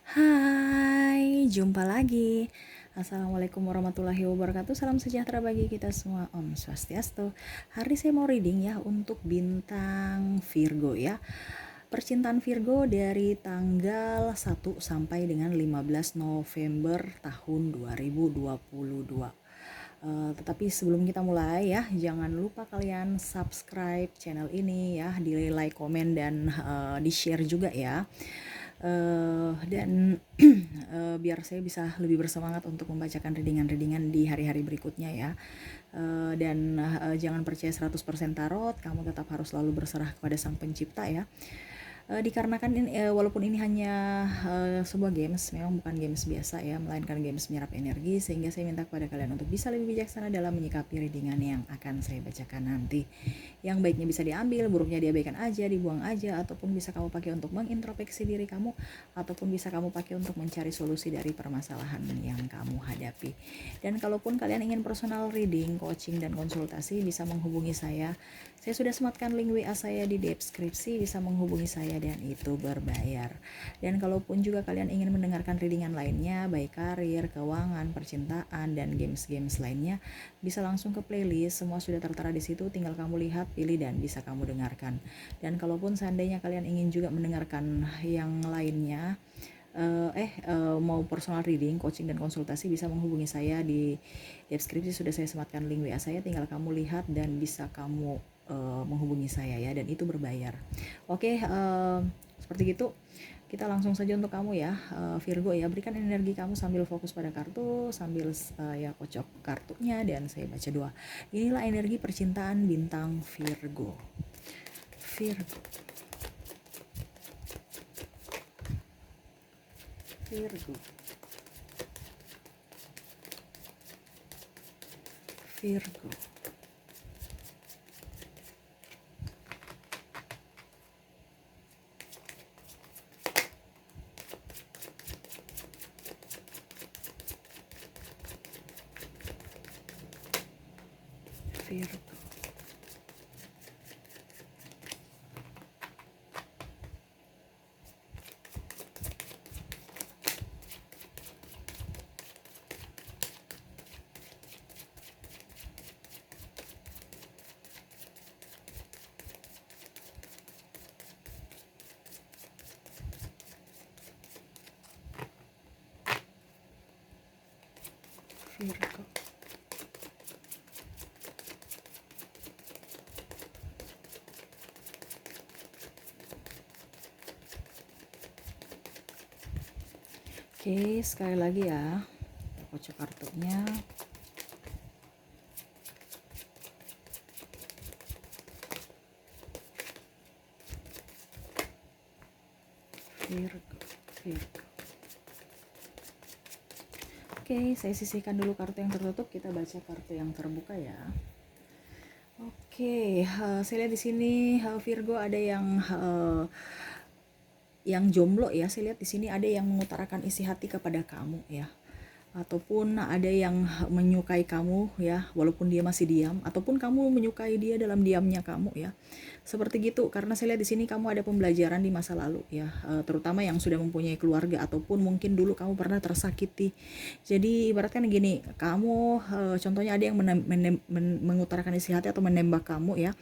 Hai, jumpa lagi. Assalamualaikum warahmatullahi wabarakatuh. Salam sejahtera bagi kita semua. Om Swastiastu. Hari saya mau reading ya untuk bintang Virgo ya. Percintaan Virgo dari tanggal 1 sampai dengan 15 November tahun 2022. Tetapi sebelum kita mulai ya, jangan lupa kalian subscribe channel ini ya, di like, komen, dan di share juga ya. Dan biar saya bisa lebih bersemangat untuk membacakan readingan-readingan di hari-hari berikutnya ya. Dan jangan percaya 100% tarot, kamu tetap harus selalu berserah kepada Sang Pencipta ya. Dikarenakan walaupun ini hanya sebuah games, memang bukan games biasa ya, melainkan games menyerap energi, sehingga saya minta kepada kalian untuk bisa lebih bijaksana dalam menyikapi readingan yang akan saya bacakan nanti. Yang baiknya bisa diambil, buruknya diabaikan aja, dibuang aja, ataupun bisa kamu pakai untuk mengintrospeksi diri kamu, ataupun bisa kamu pakai untuk mencari solusi dari permasalahan yang kamu hadapi. Dan kalaupun kalian ingin personal reading, coaching, dan konsultasi, bisa menghubungi saya. Saya sudah sematkan link WA saya di deskripsi, bisa menghubungi saya dan itu berbayar. Dan kalaupun juga kalian ingin mendengarkan readingan lainnya, baik karir, keuangan, percintaan, dan games-games lainnya, bisa langsung ke playlist, semua sudah tertera di situ, tinggal kamu lihat, pilih, dan bisa kamu dengarkan. Dan kalaupun seandainya kalian ingin juga mendengarkan yang lainnya, mau personal reading, coaching, dan konsultasi, bisa menghubungi saya di deskripsi, sudah saya sematkan link WA saya, tinggal kamu lihat dan bisa kamu menghubungi saya ya, dan itu berbayar. Oke, seperti itu. Kita langsung saja untuk kamu ya, Virgo ya. Berikan energi kamu sambil fokus pada kartu, sambil ya kocok kartunya, dan saya baca doa. Inilah energi percintaan bintang Virgo. Virgo. Virgo. Virgo. Virgo. Virgo. Oke, sekali lagi ya, kocok kartunya. Virgo. Virgo. Oke, saya sisihkan dulu kartu yang tertutup, kita baca kartu yang terbuka ya. Oke, saya lihat di sini Virgo ada yang jomblo ya. Saya lihat di sini ada yang mengutarakan isi hati kepada kamu ya, ataupun ada yang menyukai kamu ya, walaupun dia masih diam, ataupun kamu menyukai dia dalam diamnya kamu ya. Seperti gitu, karena saya lihat di sini kamu ada pembelajaran di masa lalu ya, terutama yang sudah mempunyai keluarga, ataupun mungkin dulu kamu pernah tersakiti. Jadi ibaratkan gini, kamu contohnya ada yang mengutarakan isi hati atau menembak kamu ya,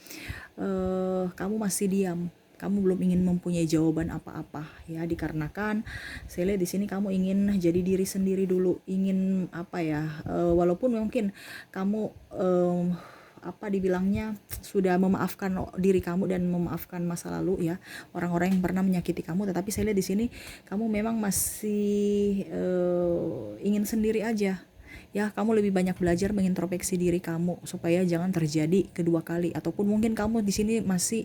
kamu masih diam, kamu belum ingin mempunyai jawaban apa-apa ya, dikarenakan saya lihat di sini kamu ingin jadi diri sendiri dulu, ingin apa ya, walaupun mungkin kamu apa dibilangnya, sudah memaafkan diri kamu dan memaafkan masa lalu ya, orang-orang yang pernah menyakiti kamu, tetapi saya lihat di sini kamu memang masih ingin sendiri aja ya. Kamu lebih banyak belajar mengintrospeksi diri kamu supaya jangan terjadi kedua kali, ataupun mungkin kamu di sini masih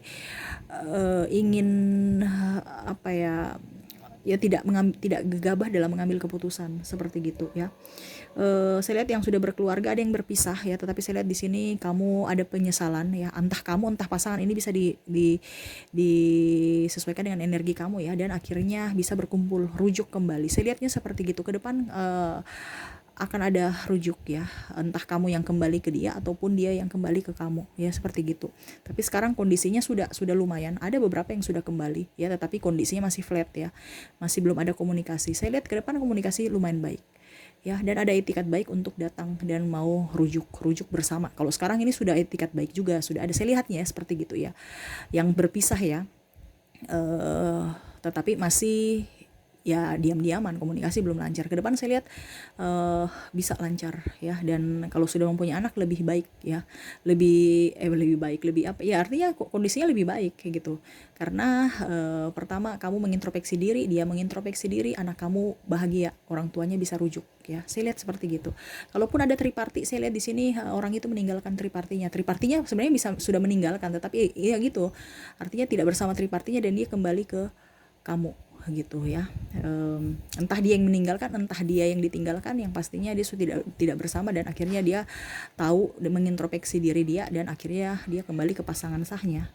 ingin apa ya, tidak gegabah dalam mengambil keputusan seperti gitu ya. Saya lihat yang sudah berkeluarga ada yang berpisah ya, tetapi saya lihat di sini kamu ada penyesalan ya, entah kamu entah pasangan ini bisa disesuaikan dengan energi kamu ya, dan akhirnya bisa berkumpul, rujuk kembali. Saya lihatnya seperti gitu ke depan. akan ada rujuk ya, entah kamu yang kembali ke dia ataupun dia yang kembali ke kamu ya, seperti gitu. Tapi sekarang kondisinya sudah lumayan, ada beberapa yang sudah kembali ya, tetapi kondisinya masih flat ya, masih belum ada komunikasi. Saya lihat ke depan komunikasi lumayan baik ya, dan ada etikat baik untuk datang dan mau rujuk bersama. Kalau sekarang ini sudah etikat baik juga, sudah ada, saya lihatnya ya, seperti gitu ya, yang berpisah ya, tetapi masih ya diam-diaman, komunikasi belum lancar. Ke depan saya lihat bisa lancar ya, dan kalau sudah mempunyai anak lebih baik ya, lebih baik, lebih apa ya, artinya kondisinya lebih baik kayak gitu. Karena pertama kamu mengintrospeksi diri, dia mengintrospeksi diri, anak kamu bahagia, orang tuanya bisa rujuk ya. Saya lihat seperti gitu. Kalaupun ada triparti, saya lihat di sini orang itu meninggalkan tripartinya sebenarnya bisa sudah meninggalkan, tetapi ya gitu, artinya tidak bersama tripartinya dan dia kembali ke kamu gitu ya. Entah dia yang meninggalkan, entah dia yang ditinggalkan, yang pastinya dia sudah tidak bersama, dan akhirnya dia tahu dan mengintrospeksi diri dia, dan akhirnya dia kembali ke pasangan sahnya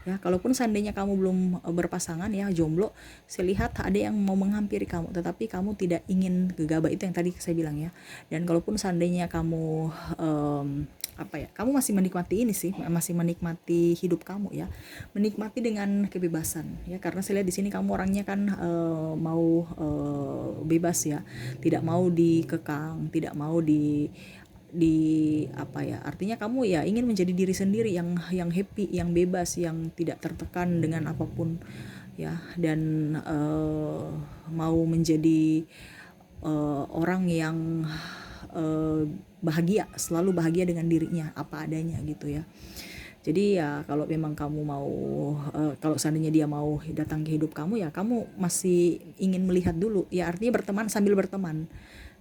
ya. Kalaupun seandainya kamu belum berpasangan ya, jomblo, saya lihat ada yang mau menghampiri kamu, tetapi kamu tidak ingin gegabah, itu yang tadi saya bilang ya. Dan kalaupun seandainya kamu kamu masih menikmati ini sih, masih menikmati hidup kamu ya, menikmati dengan kebebasan ya, karena saya lihat di sini kamu orangnya kan mau bebas ya, tidak mau dikekang, tidak mau artinya kamu ya ingin menjadi diri sendiri yang happy, yang bebas, yang tidak tertekan dengan apapun ya, dan mau menjadi orang yang bahagia, selalu bahagia dengan dirinya apa adanya gitu ya. Jadi ya kalau memang kamu mau kalau seandainya dia mau datang ke hidup kamu ya, kamu masih ingin melihat dulu ya, artinya berteman sambil berteman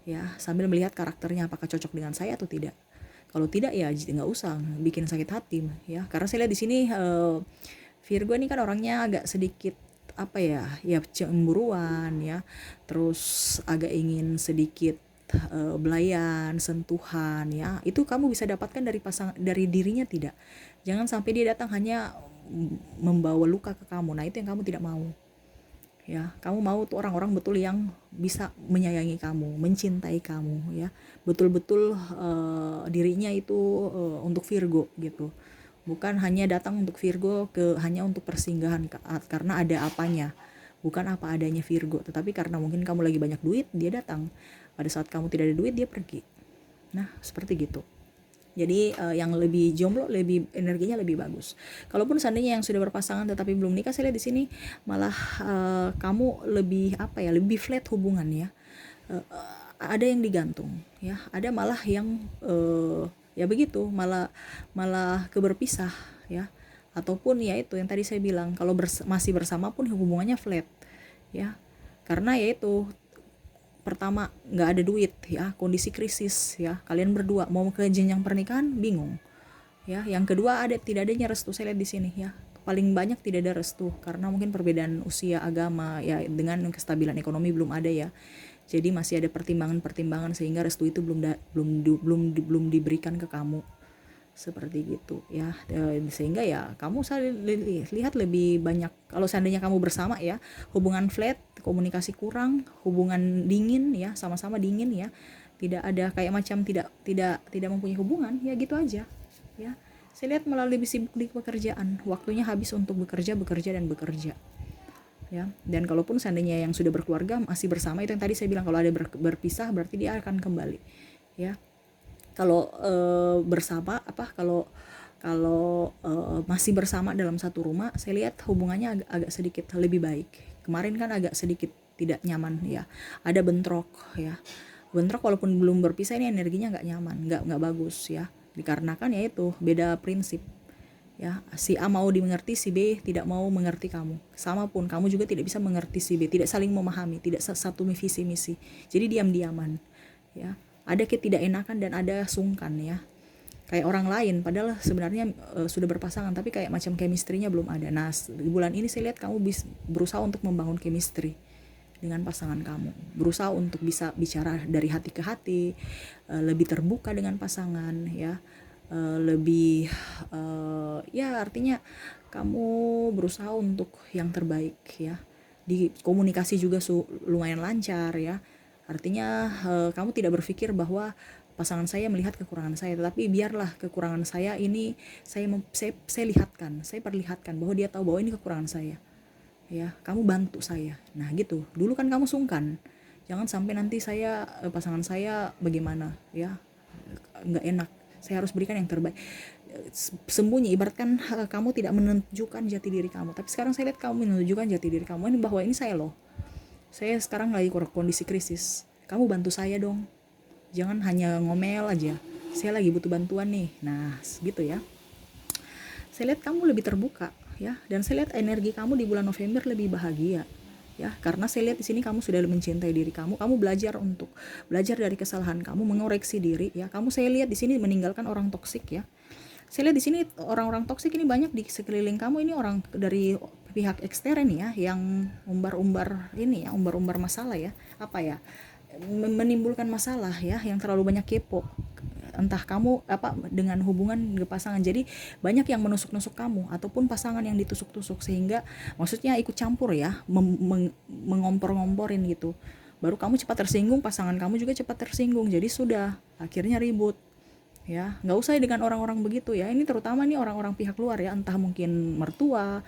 ya, sambil melihat karakternya apakah cocok dengan saya atau tidak. Kalau tidak ya nggak usah bikin sakit hati ya, karena saya lihat di sini Virgo ini kan orangnya agak sedikit ya cemburuan ya, terus agak ingin sedikit belayan, sentuhan ya, itu kamu bisa dapatkan dari dirinya tidak. Jangan sampai dia datang hanya membawa luka ke kamu, nah itu yang kamu tidak mau ya. Kamu mau tuh orang-orang betul yang bisa menyayangi kamu, mencintai kamu ya, betul-betul dirinya itu untuk Virgo gitu, bukan hanya datang untuk Virgo hanya untuk persinggahan karena ada apanya, bukan apa adanya Virgo, tetapi karena mungkin kamu lagi banyak duit dia datang, pada saat kamu tidak ada duit dia pergi. Nah seperti gitu. Jadi yang lebih jomblo lebih energinya lebih bagus. Kalaupun seandainya yang sudah berpasangan tetapi belum nikah, saya lihat di sini malah kamu lebih lebih flat hubungan ya. Ada yang digantung ya, ada malah yang ya begitu, malah keberpisah ya. Ataupun ya itu yang tadi saya bilang, kalau masih bersama pun hubungannya flat ya. Karena ya itu, pertama nggak ada duit ya, kondisi krisis ya, kalian berdua mau ke jenjang pernikahan bingung ya. Yang kedua tidak adanya restu, saya lihat di sini ya, paling banyak tidak ada restu karena mungkin perbedaan usia, agama ya, dengan kestabilan ekonomi belum ada ya. Jadi masih ada pertimbangan sehingga restu itu belum diberikan ke kamu, seperti gitu ya. Sehingga ya kamu lihat lebih banyak, kalau seandainya kamu bersama ya, hubungan flat, komunikasi kurang, hubungan dingin ya, sama-sama dingin ya, tidak ada kayak macam tidak mempunyai hubungan ya, gitu aja ya. Saya lihat malah lebih sibuk di pekerjaan, waktunya habis untuk bekerja ya. Dan kalaupun seandainya yang sudah berkeluarga masih bersama, itu yang tadi saya bilang, kalau ada berpisah berarti dia akan kembali ya. Kalau kalau masih bersama dalam satu rumah, saya lihat hubungannya agak sedikit lebih baik. Kemarin kan agak sedikit tidak nyaman ya, ada bentrok ya. Bentrok walaupun belum berpisah, ini energinya nggak nyaman, nggak bagus ya, dikarenakan ya itu beda prinsip ya. Si A mau dimengerti, si B tidak mau mengerti kamu. Sama pun kamu juga tidak bisa mengerti si B, tidak saling memahami, tidak satu visi misi. Jadi diam-diaman ya. Ada ketidakenakan dan ada sungkan ya, kayak orang lain padahal sebenarnya sudah berpasangan, tapi kayak macam chemistry-nya belum ada. Nah di bulan ini saya lihat kamu berusaha untuk membangun chemistry dengan pasangan kamu, berusaha untuk bisa bicara dari hati ke hati, lebih terbuka dengan pasangan ya, lebih ya artinya kamu berusaha untuk yang terbaik ya. Di komunikasi juga lumayan lancar ya, Artinya kamu tidak berpikir bahwa pasangan saya melihat kekurangan saya, tetapi biarlah kekurangan saya ini saya lihatkan, saya perlihatkan bahwa dia tahu bahwa ini kekurangan saya. Ya, kamu bantu saya. Nah, gitu. Dulu kan kamu sungkan. Jangan sampai nanti pasangan saya bagaimana, ya. Nggak enak. Saya harus berikan yang terbaik. Sembunyi, ibaratkan kamu tidak menunjukkan jati diri kamu. Tapi sekarang saya lihat kamu menunjukkan jati diri kamu ini, bahwa ini saya loh. Saya sekarang lagi kondisi krisis. Kamu bantu saya dong. Jangan hanya ngomel aja. Saya lagi butuh bantuan nih. Nah, gitu ya. Saya lihat kamu lebih terbuka, ya, dan saya lihat energi kamu di bulan November lebih bahagia, ya, karena saya lihat di sini kamu sudah mencintai diri kamu belajar dari kesalahan kamu, mengoreksi diri, ya. Saya lihat di sini meninggalkan orang toksik, ya. Saya lihat di sini orang-orang toksik ini banyak di sekeliling kamu, ini orang dari pihak ekstern ya, yang umbar-umbar ini ya, umbar-umbar masalah ya, apa ya, menimbulkan masalah ya, yang terlalu banyak kepo, entah kamu dengan hubungan ke pasangan. Jadi banyak yang menusuk-nusuk kamu ataupun pasangan yang ditusuk-tusuk, sehingga maksudnya ikut campur ya, mengompor-ngomporin gitu. Baru kamu cepat tersinggung, pasangan kamu juga cepat tersinggung, jadi sudah akhirnya ribut, ya. Nggak usah dengan orang-orang begitu ya, ini terutama nih orang-orang pihak luar ya, entah mungkin mertua,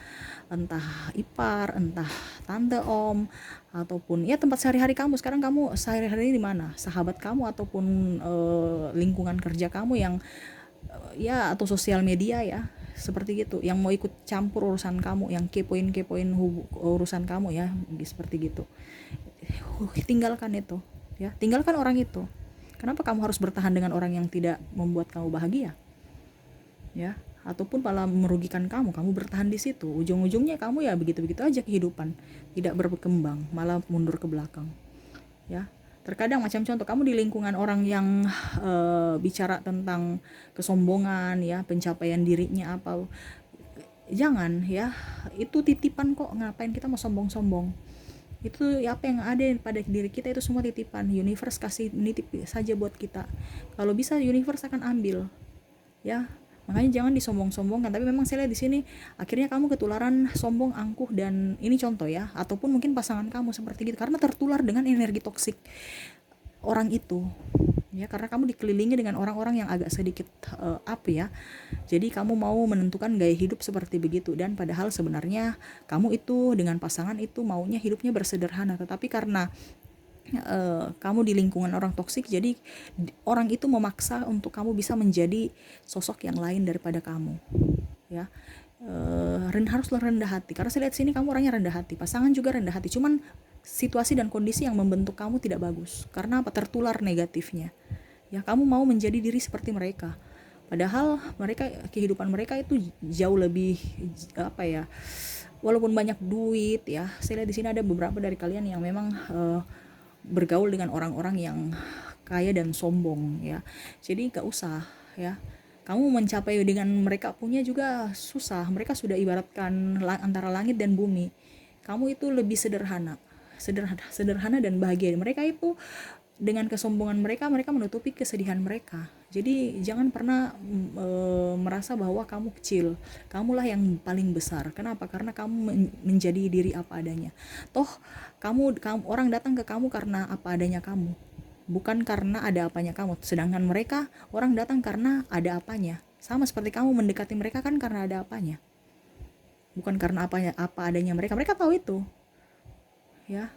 entah ipar, entah tante, om, ataupun ya tempat sehari-hari kamu. Sekarang kamu sehari-hari di mana, sahabat kamu ataupun lingkungan kerja kamu yang ya, atau sosial media ya, seperti gitu, yang mau ikut campur urusan kamu, yang kepoin urusan kamu ya, seperti gitu. Tinggalkan itu, ya, tinggalkan orang itu. Kenapa kamu harus bertahan dengan orang yang tidak membuat kamu bahagia, ya, ataupun malah merugikan kamu bertahan di situ, ujung-ujungnya kamu ya begitu-begitu aja kehidupan, tidak berkembang, malah mundur ke belakang, ya. Terkadang macam contoh, kamu di lingkungan orang yang bicara tentang kesombongan ya, pencapaian dirinya apa, jangan ya, itu titipan kok, ngapain kita mau sombong-sombong. Itu ya, apa yang ada pada diri kita itu semua titipan, universe kasih nitip saja buat kita. Kalau bisa universe akan ambil, ya. Makanya jangan disombong-sombongkan. Tapi memang saya lihat di sini akhirnya kamu ketularan sombong, angkuh, dan ini contoh ya, ataupun mungkin pasangan kamu seperti gitu, karena tertular dengan energi toksik orang itu, ya, karena kamu dikelilingi dengan orang-orang yang agak sedikit up ya. Jadi kamu mau menentukan gaya hidup seperti begitu, dan padahal sebenarnya kamu itu dengan pasangan itu maunya hidupnya bersederhana, tetapi karena kamu di lingkungan orang toksik, jadi orang itu memaksa untuk kamu bisa menjadi sosok yang lain daripada kamu, ya. Haruslah rendah hati, karena saya lihat sini kamu orangnya rendah hati, pasangan juga rendah hati, cuman situasi dan kondisi yang membentuk kamu tidak bagus. Karena apa? Tertular negatifnya, ya. Kamu mau menjadi diri seperti mereka, padahal kehidupan mereka itu jauh lebih apa ya, walaupun banyak duit ya. Saya lihat di sini ada beberapa dari kalian yang memang bergaul dengan orang-orang yang kaya dan sombong ya. Jadi gak usah ya, kamu mencapai dengan mereka punya juga susah. Mereka sudah ibaratkan antara langit dan bumi, kamu itu lebih sederhana dan bahagia. Mereka itu dengan kesombongan mereka menutupi kesedihan mereka. Jadi jangan pernah merasa bahwa kamu kecil, kamulah yang paling besar. Kenapa? Karena kamu menjadi diri apa adanya. Toh kamu orang datang ke kamu karena apa adanya kamu, bukan karena ada apanya kamu. Sedangkan mereka orang datang karena ada apanya. Sama seperti kamu mendekati mereka kan karena ada apanya, bukan karena apa adanya mereka. Mereka tahu itu, ya.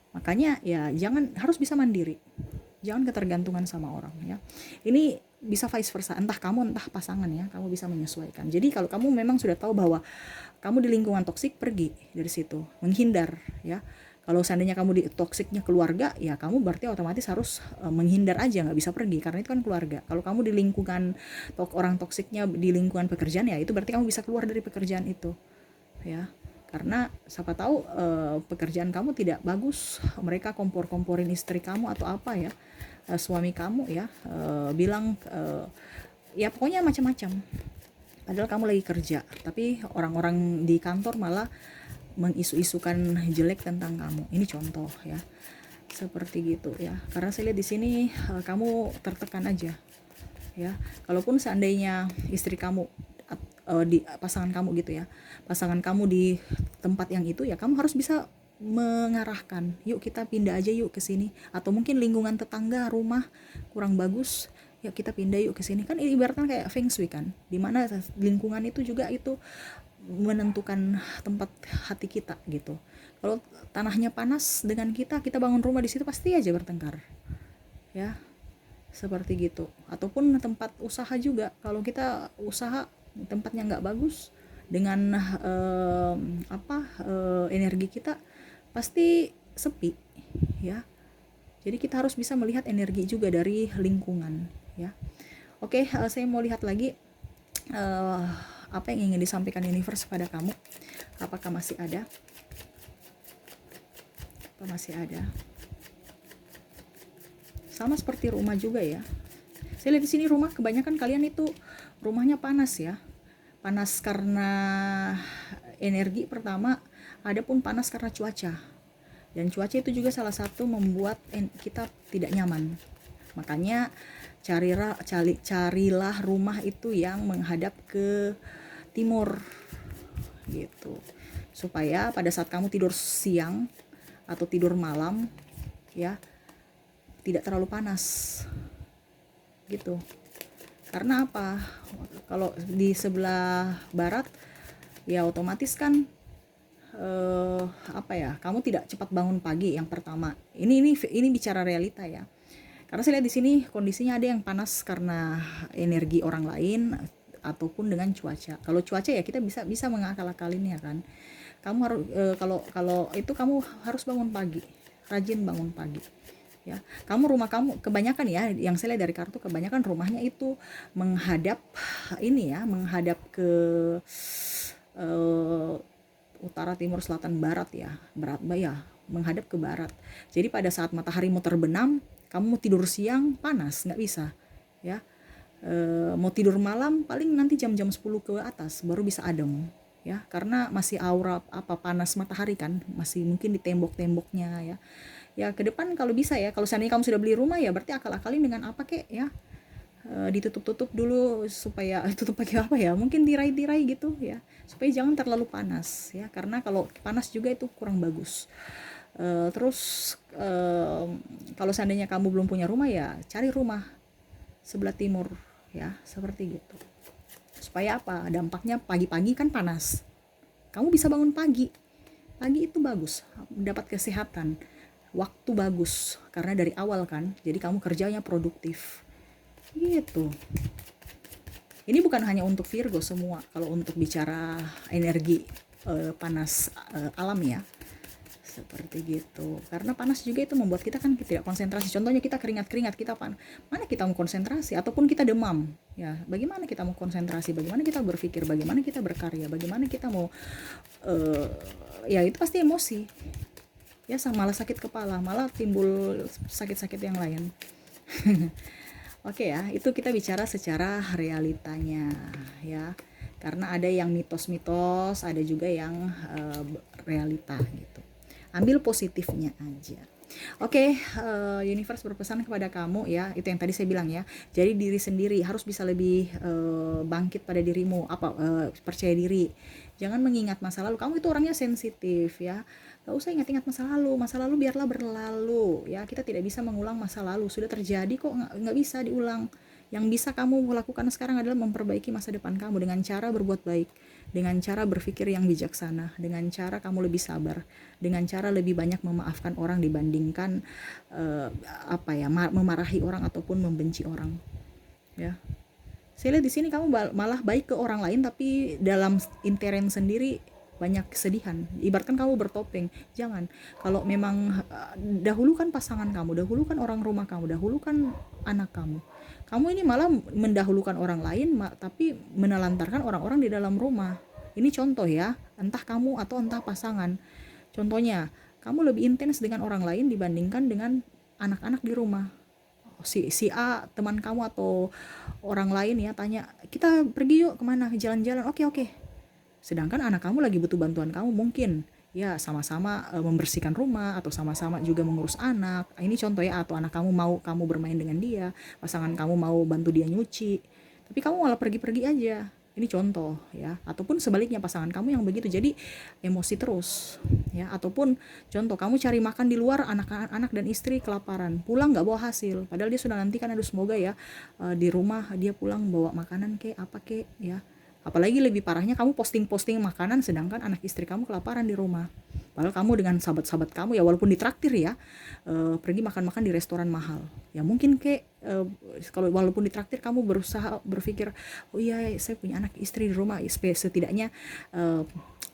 Makanya ya harus bisa mandiri, jangan ketergantungan sama orang ya. Ini bisa vice versa, entah kamu entah pasangan ya, kamu bisa menyesuaikan. Jadi kalau kamu memang sudah tahu bahwa kamu di lingkungan toksik, pergi dari situ, menghindar ya. Kalau seandainya kamu di toksiknya keluarga, ya kamu berarti otomatis harus menghindar aja, nggak bisa pergi karena itu kan keluarga. Kalau kamu di lingkungan orang toksiknya di lingkungan pekerjaan, ya itu berarti kamu bisa keluar dari pekerjaan itu, ya. Karena siapa tahu pekerjaan kamu tidak bagus, mereka kompor-komporin istri kamu atau apa ya, suami kamu ya, bilang ya pokoknya macam-macam. Padahal kamu lagi kerja, tapi orang-orang di kantor malah mengisu-isukan jelek tentang kamu. Ini contoh ya, seperti gitu ya. Karena saya lihat di sini kamu tertekan aja ya. Kalaupun seandainya istri kamu di pasangan kamu gitu ya, pasangan kamu di tempat yang itu, ya kamu harus bisa mengarahkan, yuk kita pindah aja yuk ke sini, atau mungkin lingkungan tetangga rumah kurang bagus, yuk kita pindah yuk ke sini. Kan ibaratnya kayak feng shui kan, dimana lingkungan itu juga itu menentukan tempat hati kita gitu. Kalau tanahnya panas dengan kita bangun rumah di situ pasti aja bertengkar ya, seperti gitu. Ataupun tempat usaha juga, kalau kita usaha tempatnya nggak bagus dengan energi kita pasti sepi ya. Jadi kita harus bisa melihat energi juga dari lingkungan ya. Oke, saya mau lihat lagi apa yang ingin disampaikan universe pada kamu. Apakah masih ada? Apa masih ada? Sama seperti rumah juga ya. Saya lihat di sini rumah, kebanyakan kalian itu rumahnya panas ya. Panas karena energi pertama, ada pun panas karena cuaca. Dan cuaca itu juga salah satu membuat kita tidak nyaman. Makanya carilah rumah itu yang menghadap ke timur gitu. Supaya pada saat kamu tidur siang atau tidur malam ya, tidak terlalu panas gitu. Karena apa? Kalau di sebelah barat ya otomatis kan kamu tidak cepat bangun pagi yang pertama. Ini bicara realita ya. Karena saya lihat di sini kondisinya ada yang panas karena energi orang lain ataupun dengan cuaca. Kalau cuaca ya kita bisa mengakal-akalinnya kan. Kamu harus kalau itu kamu harus bangun pagi, rajin bangun pagi. Ya, rumah kamu kebanyakan ya, yang saya lihat dari kartu kebanyakan rumahnya itu menghadap menghadap ke utara, timur, selatan, barat ya, menghadap ke barat. Jadi pada saat matahari mau terbenam, kamu mau tidur siang panas, nggak bisa ya. Mau tidur malam paling nanti jam-jam 10 ke atas baru bisa adem ya, karena masih aura panas matahari kan, masih mungkin di tembok-temboknya ya. Ya ke depan kalau bisa ya, kalau seandainya kamu sudah beli rumah ya berarti akal-akalin dengan apa kek ya, ditutup-tutup dulu supaya tutup pakai apa ya, mungkin tirai-tirai gitu ya, supaya jangan terlalu panas ya, karena kalau panas juga itu kurang bagus. Terus kalau seandainya kamu belum punya rumah ya cari rumah sebelah timur ya, seperti gitu. Supaya apa? Dampaknya pagi-pagi kan panas, kamu bisa bangun pagi itu bagus, dapat kesehatan, waktu bagus karena dari awal kan, jadi kamu kerjanya produktif gitu. Ini bukan hanya untuk Virgo semua, kalau untuk bicara energi panas alam ya, seperti gitu. Karena panas juga itu membuat kita kan tidak konsentrasi. Contohnya kita keringat-keringat, kita mana kita mau konsentrasi, ataupun kita demam ya, bagaimana kita mau konsentrasi, bagaimana kita berpikir, bagaimana kita berkarya, bagaimana kita mau ya itu pasti emosi ya, malah sakit kepala, malah timbul sakit-sakit yang lain. Oke ya, itu kita bicara secara realitanya ya, karena ada yang mitos-mitos, ada juga yang realita gitu. Ambil positifnya aja. Oke, universe berpesan kepada kamu ya, itu yang tadi saya bilang ya. Jadi diri sendiri harus bisa lebih bangkit pada dirimu, percaya diri. Jangan mengingat masa lalu. Kamu itu orangnya sensitif ya. Gak usah ingat-ingat masa lalu biarlah berlalu ya. Kita tidak bisa mengulang masa lalu, sudah terjadi kok, nggak bisa diulang. Yang bisa kamu lakukan sekarang adalah memperbaiki masa depan kamu dengan cara berbuat baik, dengan cara berpikir yang bijaksana, dengan cara kamu lebih sabar, dengan cara lebih banyak memaafkan orang dibandingkan memarahi orang ataupun membenci orang ya. Saya lihat di sini kamu malah baik ke orang lain, tapi dalam intern sendiri banyak kesedihan. Ibaratkan kamu bertopeng. Jangan. Kalau memang dahulukan pasangan kamu, dahulukan orang rumah kamu, dahulukan anak kamu. Kamu ini malah mendahulukan orang lain, tapi menelantarkan orang-orang di dalam rumah. Ini contoh ya, entah kamu atau entah pasangan. Contohnya, kamu lebih intens dengan orang lain dibandingkan dengan anak-anak di rumah. Si A teman kamu atau orang lain ya tanya, kita pergi yuk kemana, jalan-jalan, oke. Sedangkan anak kamu lagi butuh bantuan kamu, mungkin ya sama-sama membersihkan rumah atau sama-sama juga mengurus anak. Ini contoh ya, atau anak kamu mau kamu bermain dengan dia, pasangan kamu mau bantu dia nyuci, tapi kamu malah pergi-pergi aja Ini contoh ya. Ataupun sebaliknya pasangan kamu yang begitu, jadi emosi terus ya. Ataupun contoh kamu cari makan di luar, anak-anak dan istri kelaparan, pulang nggak bawa hasil, padahal dia sudah nantikan, aduh semoga ya di rumah dia pulang bawa makanan kek apa kek ya. Apalagi lebih parahnya kamu posting-posting makanan sedangkan anak istri kamu kelaparan di rumah. Padahal kamu dengan sahabat-sahabat kamu ya, walaupun ditraktir ya, pergi makan-makan di restoran mahal. Ya mungkin kayak kalau walaupun ditraktir kamu berusaha berpikir, oh iya saya punya anak istri di rumah, setidaknya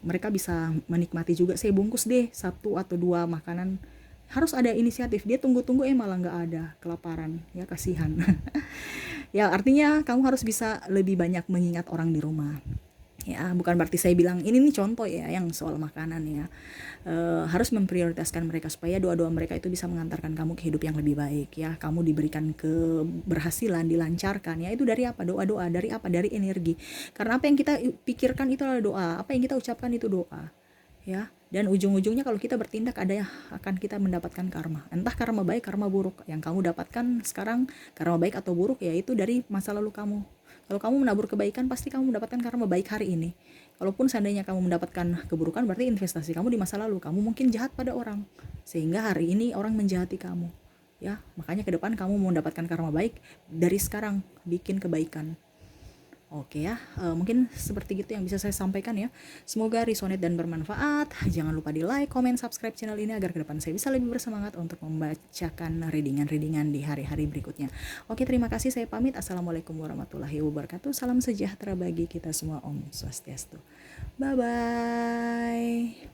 mereka bisa menikmati juga. Saya bungkus deh satu atau dua makanan. Harus ada inisiatif. Dia tunggu-tunggu malah nggak ada, kelaparan ya, kasihan. Ya artinya kamu harus bisa lebih banyak mengingat orang di rumah. Ya, bukan berarti saya bilang ini nih contoh ya yang soal makanan ya. Harus memprioritaskan mereka supaya doa-doa mereka itu bisa mengantarkan kamu ke hidup yang lebih baik ya. Kamu diberikan keberhasilan, dilancarkan ya. Itu dari apa? Doa-doa. Dari apa? Dari energi. Karena apa yang kita pikirkan itu adalah doa. Apa yang kita ucapkan itu doa. Ya, dan ujung-ujungnya kalau kita bertindak ada yang akan kita mendapatkan karma. Entah karma baik, karma buruk. Yang kamu dapatkan sekarang karma baik atau buruk ya itu dari masa lalu kamu. Kalau kamu menabur kebaikan, pasti kamu mendapatkan karma baik hari ini. Kalaupun seandainya kamu mendapatkan keburukan, berarti investasi kamu di masa lalu. Kamu mungkin jahat pada orang, sehingga hari ini orang menjahati kamu. Ya, makanya ke depan kamu mau mendapatkan karma baik, dari sekarang bikin kebaikan. Oke ya, mungkin seperti gitu yang bisa saya sampaikan ya. Semoga resonate dan bermanfaat. Jangan lupa di like, comment, subscribe channel ini agar ke depan saya bisa lebih bersemangat untuk membacakan readingan-readingan di hari-hari berikutnya. Oke, terima kasih, saya pamit. Assalamualaikum warahmatullahi wabarakatuh. Salam sejahtera bagi kita semua. Om Swastiastu. Bye-bye.